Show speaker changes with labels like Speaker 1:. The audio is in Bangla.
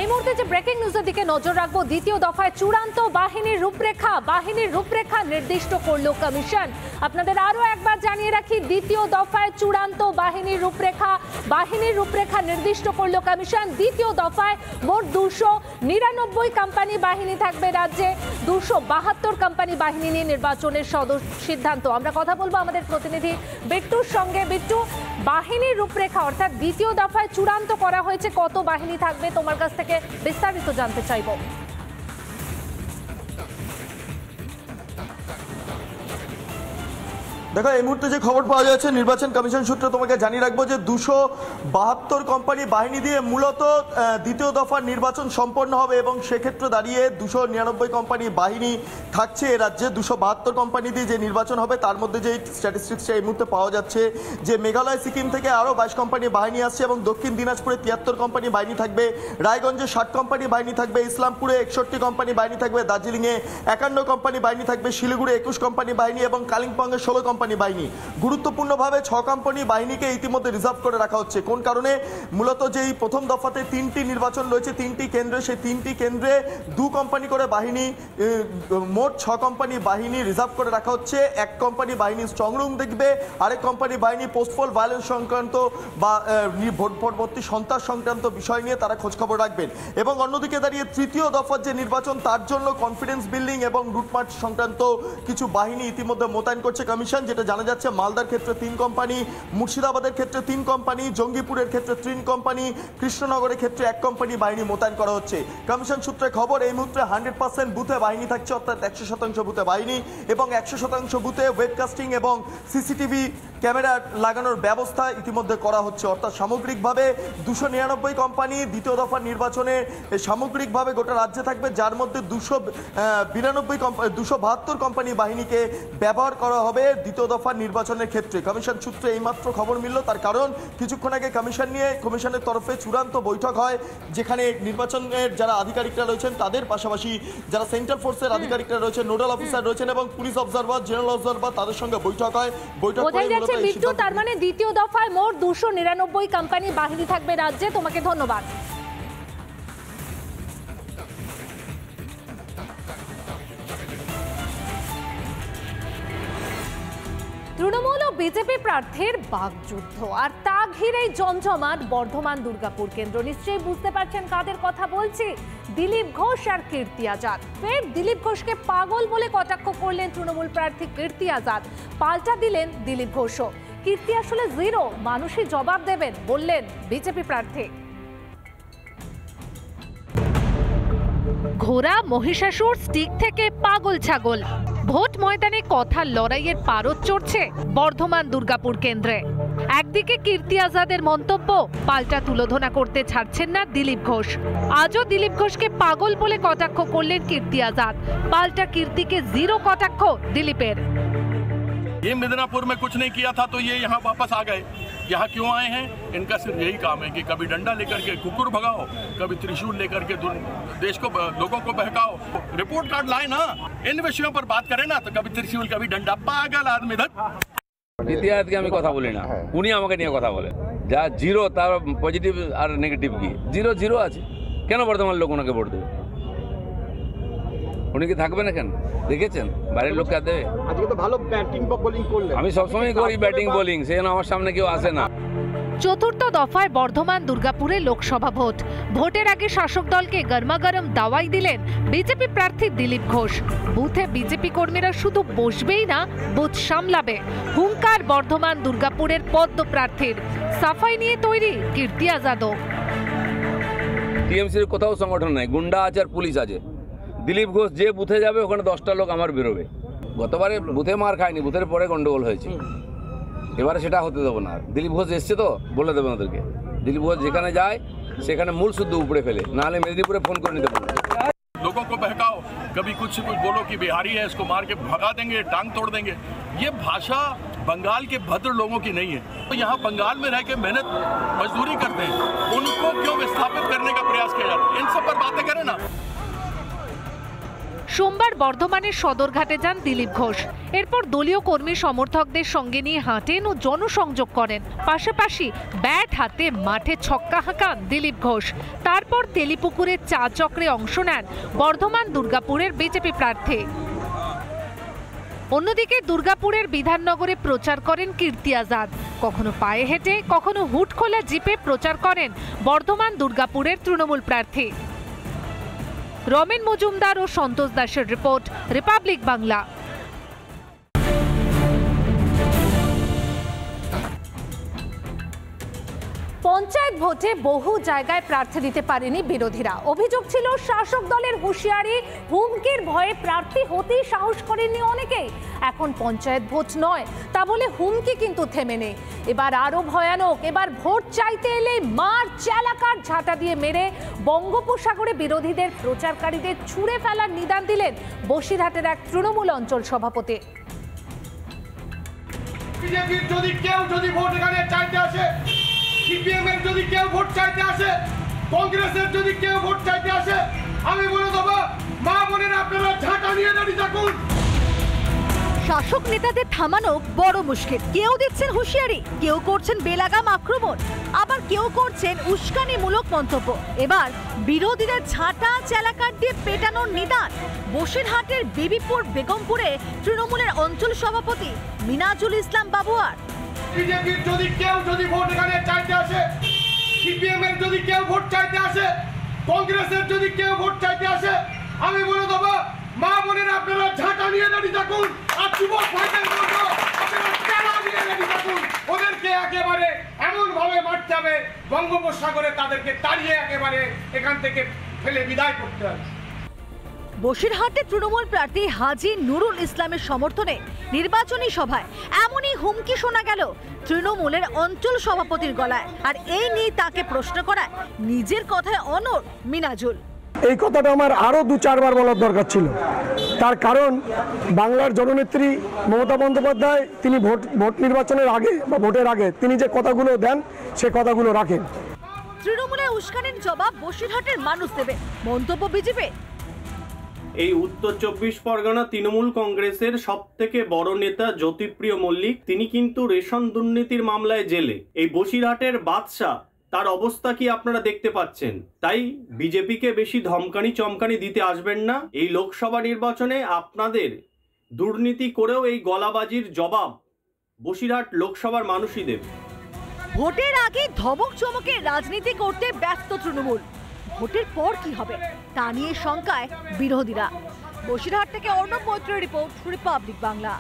Speaker 1: এই মুহূর্তে যে ব্রেকিং নিউজের দিকে নজর রাখবো, দ্বিতীয় দফায় চূড়ান্ত বাহিনীর রূপরেখা নির্দিষ্ট করলো কমিশন। আপনাদের আরো একবার জানিয়ে রাখি, দ্বিতীয় দফায় চূড়ান্ত বাহিনীর রূপরেখা নির্দিষ্ট করলো কমিশন। দ্বিতীয় দফায় মোট 299 কোম্পানি বাহিনী থাকবে রাজ্যে, 272 কোম্পানি বাহিনী নিয়ে নির্বাচনের সিদ্ধান্ত। আমরা কথা বলবো আমাদের প্রতিনিধি বিট্টুর সঙ্গে। বিট্টু, বাহিনীর রূপরেখা অর্থাৎ দ্বিতীয় দফায় চূড়ান্ত করা হয়েছে, কত বাহিনী থাকবে তোমার কাছ থেকে বিস্তারিত জানতে চাইবো।
Speaker 2: দেখো, এই মুহূর্তে যে খবর পাওয়া যাচ্ছে নির্বাচন কমিশন সূত্রে তোমাকে জানিয়ে রাখবো যে 272 কোম্পানি বাহিনী দিয়ে মূলত দ্বিতীয় দফার নির্বাচন সম্পন্ন হবে এবং সেক্ষেত্রে দাঁড়িয়ে 299 কোম্পানি বাহিনী থাকছে এ রাজ্যে। 272 কোম্পানি দিয়ে যে নির্বাচন হবে তার মধ্যে যে স্ট্যাটিস্টিক্সটা এই মুহূর্তে পাওয়া যাচ্ছে যে মেঘালয় সিকিম থেকে আরও 22 কোম্পানি বাহিনী আসছে এবং দক্ষিণ দিনাজপুরে 73 কোম্পানি বাহিনী থাকবে, রায়গঞ্জে 60 কোম্পানি বাহিনী থাকবে, ইসলামপুরে 61 কোম্পানি বাহিনী থাকবে, দার্জিলিংয়ে 51 কোম্পানি বাহিনী থাকবে, শিলিগুড়ি 21 কোম্পানি বাহিনী এবং কালিম্পংয়ে 16 কোম্পানি বাহিনী। গুরুত্বপূর্ণভাবে 6 কোম্পানি বাহিনীকে ইতিমধ্যে রিজার্ভ করে রাখা হচ্ছে। কোন কারণে? মূলত যেই প্রথম দফাতে 3টি নির্বাচন রয়েছে, 3টি কেন্দ্রে, সেই 3টি কেন্দ্রে 2 কোম্পানি করে বাহিনী, মোট 6 কোম্পানি বাহিনী রিজার্ভ করে রাখা হচ্ছে। 1 কোম্পানি বাহিনী স্ট্রং রুম দেখবে, আরেক কোম্পানি বাহিনী পোস্টপোল ভায়োলেন্স সংক্রান্ত বা ভোট পরবর্তী সন্ত্রাস সংক্রান্ত বিষয় নিয়ে তারা খোঁজখবর রাখবেন। এবং অন্যদিকে দাঁড়িয়ে তৃতীয় দফার যে নির্বাচন তার জন্য কনফিডেন্স বিল্ডিং এবং রুটমার্চ সংক্রান্ত কিছু বাহিনী ইতিমধ্যে মোতায়েন করছে কমিশন। যেটা জানা যাচ্ছে মালদার ক্ষেত্রে 3 কোম্পানি, মুর্শিদাবাদের ক্ষেত্রে 3 কোম্পানি, জঙ্গিপুরের ক্ষেত্রে 3 কোম্পানি, কৃষ্ণনগরের ক্ষেত্রে 1 কোম্পানি বাহিনী মোতায়েন করা হচ্ছে। কমিশন সূত্রে খবর, এই মুহূর্তে 100% বুথে বাহিনী থাকছে, অর্থাৎ 100% বুথে বাহিনী এবং 100% বুথে ওয়েবকাস্টিং এবং সিসিটিভি ক্যামেরা লাগানোর ব্যবস্থা ইতিমধ্যে করা হচ্ছে। অর্থাৎ সামগ্রিকভাবে 299 কোম্পানি দ্বিতীয় দফার নির্বাচনে সামগ্রিকভাবে গোটা রাজ্যে থাকবে, যার মধ্যে 272 কোম্পানি বাহিনীকে ব্যবহার করা হবে দ্বিতীয় দফার নির্বাচনের ক্ষেত্রে। কমিশন সূত্রে এইমাত্র খবর মিলল, তার কারণ কিছুক্ষণ আগে কমিশনের তরফে চূড়ান্ত বৈঠক হয়, যেখানে নির্বাচনের যারা আধিকারিকরা রয়েছেন তাদের পাশাপাশি যারা সেন্ট্রাল ফোর্সের আধিকারিকরা রয়েছেন, নোডাল অফিসার রয়েছেন এবং পুলিশ অবজারভার, জেনারেল অবজারভার, তাদের সঙ্গে বৈঠক হয়।
Speaker 1: বিট্টু, তার মানে দ্বিতীয় দফায় মোট 299 কোম্পানি বাহিনী থাকবে রাজ্যে। তোমাকে ধন্যবাদ। তৃণমূল ও বিজেপি প্রার্থীর বাগযুদ্ধ, আর তা ঘিরেই জমজমাট বর্ধমান দুর্গাপুর কেন্দ্র। নিশ্চয়ই বুঝতে পারছেন কাদের কথা বলছি, দিলীপ ঘোষ আর কীর্তি আজাদ। ফের দিলীপ ঘোষকে পাগল বলে কটাক্ষ করলেন তৃণমূল প্রার্থী কীর্তি আজাদ, পাল্টা দিলেন দিলীপ ঘোষও। কীর্তি আসলে জিরো, মানুষই জবাব দেবেন বললেন বিজেপি প্রার্থী। ঘোড়া মহিষাসুর স্টিক থেকে পাগল ছাগল, ভোট ময়দানে কথার লড়াইয়ের পারদ চড়ছে বর্ধমান দুর্গাপুর কেন্দ্রে। একদিকে কীর্তি আজাদের মন্তব্য, পাল্টা তুলোধনা করতে ছাড়ছেন না দিলীপ ঘোষ। আজও দিলীপ ঘোষকে পাগল বলে কটাক্ষ করলেন কীর্তি আজাদ, পাল্টা কীর্তিকে জিরো কটাক্ষ দিলীপের।
Speaker 3: ये मिदनापुर में कुछ नहीं किया था तो ये यहाँ वापस आ गए। यहाँ क्यों आए हैं? इनका सिर्फ यही काम है कि कभी डंडा लेकर के कुकुर भगाओ, कभी त्रिशूल लेकर के देश को, लोगों को बहकाओ। रिपोर्ट कार्ड लाए ना, इन विषयों पर बात करें ना, तो कभी त्रिशूल कभी डंडा, पागल आदमी।
Speaker 4: ইতিহাসকে আমি কথা বলি না, উনি আমাকে নিয়ে কথা বলে। যা জিরো তার পজিটিভ আর নেগেটিভ কি? জিরো জিরো আছে, কেন বর্তমান লোক ওনাকে ভোট দেবে? উনি কি থাকবে না কেন? দেখেছেন বাইরের লোক কে দেবে?
Speaker 2: আজকে তো ভালো ব্যাটিং বা বোলিং করলেন।
Speaker 4: আমি সবসময় করি ব্যাটিং বোলিং, সেজন্য আমার সামনে কেউ আসে না।
Speaker 1: চতুর্থ দফায় বর্ধমান দুর্গাপুরে লোকসভা ভোট। ভোটের আগে শাসক দলকে গরমাগরম দাওয়াই দিলেন বিজেপি প্রার্থী দিলীপ ঘোষ। বুথে বিজেপি কর্মীরা শুধু বসবেই না, বুথ সামলাবে, হুঙ্কার বর্ধমান দুর্গাপুরের পদ্ম প্রার্থীর। সাফাই নিয়ে তৈরি কীর্তি আজাদও।
Speaker 4: টিএমসির কোথাও সংগঠন নাই, গুন্ডা আছে আর পুলিশ আছে। দিলীপ ঘোষ যে বুথে যাবে ওখানে 10টা লোক আমার বেরোবে। গতবারে বুথে মার খায়নি, বুথের পরে গন্ডগোল হয়েছে, এবারে সেটা হতে দেবো না। দিলীপ ঘোষ এসছে তো বলে দেবেন ওদেরকে, দিলীপ ঘোষ যেখানে যায় সেখানে মূল শুদ্ধ উপড়ে ফেলে, নাহলে মেদিনীপুরে ফোন করে নিতে পারবে।
Speaker 3: लोगों को बहकाओ, कभी कुछ बोलो कि बिहारी है इसको मार के भगा देंगे, टांग तोड़ देंगे। ये भाषा बंगाल के भद्र लोगों की नहीं है। तो यहाँ बंगाल में रह के मेहनत मजदूरी करते हैं, उनको क्यों विस्थापित करने का प्रयास किया जाता है? इन सब पर बातें करें ना।
Speaker 1: সোমবার বর্ধমানের সদরঘাটে যান দিলীপ ঘোষ। এরপর দলীয় কর্মী সমর্থকদের সঙ্গে নিয়ে হাঁটেন ও জনসংযোগ করেন। পাশাপাশি ব্যাট হাতে মাঠে ছক্কা হাঁকান দিলীপ ঘোষ। তারপর তেলিপুকুরের চা চক্রে অংশ নেন বর্ধমান দুর্গাপুরের বিজেপি প্রার্থী। অন্যদিকে দুর্গাপুরের বিধাননগরে প্রচার করেন কীর্তি আজাদ। কখনো পায়ে হেঁটে, কখনো হুড খোলা জিপে প্রচার করেন বর্ধমান দুর্গাপুরের তৃণমূল প্রার্থী। রমেন মজুমদার ও সন্তোষ দাসের রিপোর্ট, রিপাবলিক বাংলা। পঞ্চায়েত ভোটে বহু জায়গায় প্রার্থী দিতে পারেনি বিরোধীরা। অভিযোগ ছিল শাসক দলের হুঁশিয়ারি, হুমকির ভয়ে প্রার্থী হতেই সাহস করেননি অনেকেই। এখন পঞ্চায়েত ভোট নয়, তা বলে হুমকি কিন্তু থেমে নেই। এবার আরো ভয়ানক, এবার ভোট চাইতে এলে মার চালাকার ঝাঁটা দিয়ে মেরে বঙ্গোপসাগরে বিরোধীদের প্রচারকারীদের ছুঁড়ে ফেলার নিদান দিলেন বসিরহাটের এক তৃণমূল অঞ্চল সভাপতি।
Speaker 5: বিজেপির যদি কেউ ভোট এখানে চাইতে আসে, সিপিএম এর যদি কেউ ভোট চাইতে আসে, কংগ্রেসের যদি কেউ ভোট চাইতে আসে, আমি বলে দেবো মা বোনেরা আপনারা ঝাঁটা নিয়ে দাঁড়িয়ে থাকুন।
Speaker 6: শাসক নেতাদের থামানো বড় মুশকিল। কেউ দিচ্ছেন হুঁশিয়ারি, কেউ করছেন বেলাগাম আক্রমণ, আবার কেউ করছেন উস্কানিমূলক মন্তব্য। এবার বিরোধীদের ঝাঁটা চালাকার দিয়ে পেটানোর নিদান বসিরহাটের বিবিপুর বেগমপুরে তৃণমূলের অঞ্চল সভাপতি মিনাজুল ইসলাম বাবুয়ার।
Speaker 5: বিজেপির যদি কেউ ভোট এখানে চাইতে আসে, সিপিএম এর যদি কেউ ভোট চাইতে আসে, কংগ্রেসের যদি কেউ ভোট চাইতে আসে, আমি বলে দেবো মা বোনেরা আপনারা ঝাঁটা নিয়ে দাঁড়িয়ে থাকুন। আর যুবক ভাইদের বলবো আপনারা চালা নিয়ে দাঁড়িয়ে থাকুন। ওদেরকে একেবারে এমন ভাবে মারতে হবে বঙ্গোপসাগরে তাদেরকে তাড়িয়ে একেবারে এখান থেকে ফেলে বিদায় করতে হবে।
Speaker 6: বসিরহাটে তৃণমূল প্রার্থী হাজী নুরুল ইসলামের সমর্থনে নির্বাচনী সভায় এমনই হুমকি শোনা গেল তৃণমূলের অঞ্চল সভাপতির গলায়। আর এই নিয়ে তাকে প্রশ্ন করায় নিজের কথায় অনড় মিনাজুল।
Speaker 7: এই কথাটা আমার আরও 2-4 বার বলার দরকার ছিল। তার কারণ বাংলার জননেত্রী মমতা বন্দ্যোপাধ্যায় তিনি ভোট নির্বাচনের আগে বা ভোটের আগে তিনি যে কথাগুলো দেন সে কথাগুলো রাখেন।
Speaker 6: তৃণমূলের উস্কানির জবাব বসিরহাটের মানুষ দেবে, মন্তব্য বিজেপি।
Speaker 8: এই উত্তর 24 পরগনা তৃণমূল কংগ্রেসের সবথেকে বড় নেতা জ্যোতিপ্রিয় মল্লিক তিনি কিন্তু রেশন দুর্নীতির মামলায় জেলে। এই বসিরহাটের বাদশা তার অবস্থা কি আপনারা দেখতে পাচ্ছেন। তাই বিজেপিকে বেশি ধমকানি চমকানি দিতে আসবেন না। এই লোকসভা নির্বাচনে আপনাদের দুর্নীতি করেও এই গলাবাজির জবাব বসিরহাট লোকসভার মানুষই দেবে।
Speaker 6: ভোটের আগে ধমক চমকে রাজনীতি করতে ব্যস্ত তৃণমূল। ভোটের পর কি হবে তা নিয়ে শঙ্কায় বিরোধীরা। বসিরহাট থেকে অর্ণব মৈত্রের রিপোর্ট, রিপাবলিক বাংলা।